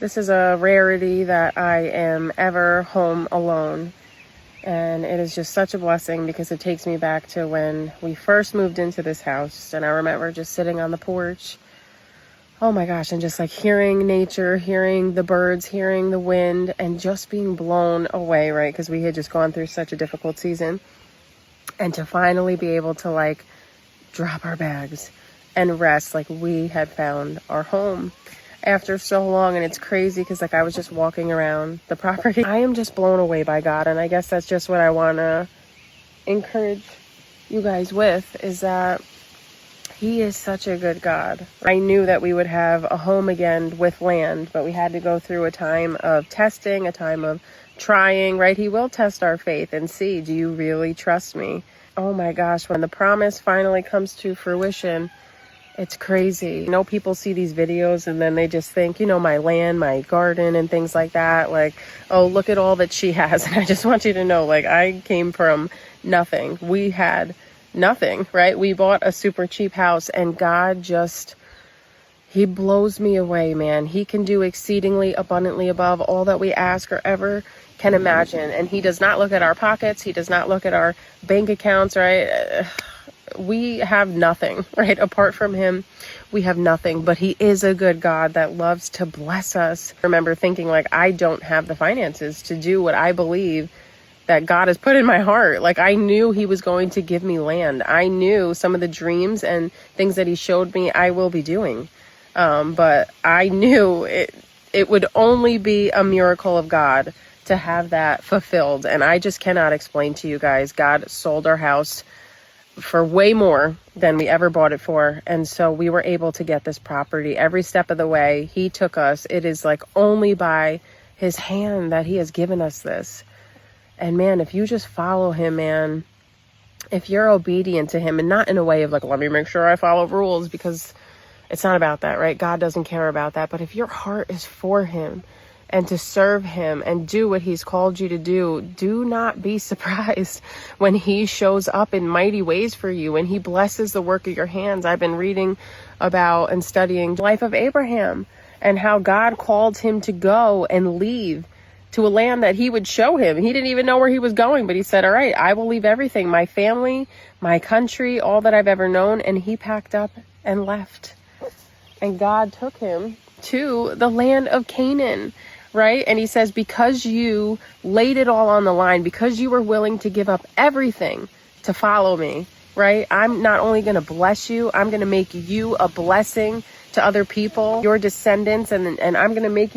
This is a rarity that I am ever home alone. And it is just such a blessing because it takes me back to when we first moved into this house. And I remember just sitting on the porch, oh my gosh, and just like hearing nature, hearing the birds, hearing the wind, and just being blown away, right? Because we had just gone through such a difficult season. And to finally be able to like drop our bags and rest, like we had found our home after so long. And it's crazy because like I was just walking around the property. I am just blown away by God. And I guess that's just what I want to encourage you guys with, is that He is such a good God. I knew that we would have a home again with land, but we had to go through a time of testing, a time of trying, right? He will test our faith and see, do you really trust me? Oh my gosh, when the promise finally comes to fruition, it's crazy. You know, people see these videos and then they just think, you know, my land, my garden and things like that. Like, oh, look at all that she has. And I just want you to know, like, I came from nothing. We had nothing, right? We bought a super cheap house and God just, He blows me away, man. He can do exceedingly abundantly above all that we ask or ever can imagine. And He does not look at our pockets. He does not look at our bank accounts, right? We have nothing, right? Apart from Him, we have nothing, but He is a good God that loves to bless us. I remember thinking like, I don't have the finances to do what I believe that God has put in my heart. Like I knew He was going to give me land. I knew some of the dreams and things that He showed me I will be doing. But I knew it would only be a miracle of God to have that fulfilled. And I just cannot explain to you guys, God sold our house for way more than we ever bought it for. And so we were able to get this property every step of the way. He took us. It is like only by His hand that He has given us this. And man, if you just follow Him, man, if you're obedient to Him, and not in a way of like, let me make sure I follow rules, because it's not about that, right? God doesn't care about that. But if your heart is for Him and to serve Him and do what He's called you to do not be surprised when He shows up in mighty ways for you, and He blesses the work of your hands. I've been reading about and studying the life of Abraham and how God called him to go and leave to a land that He would show him. He didn't even know where he was going, but he said, all right, I will leave everything, my family, my country, all that I've ever known. And he packed up and left. And God took him to the land of Canaan, right? And He says, because you laid it all on the line, because you were willing to give up everything to follow me, right? I'm not only going to bless you, I'm going to make you a blessing to other people, your descendants, and I'm going to make you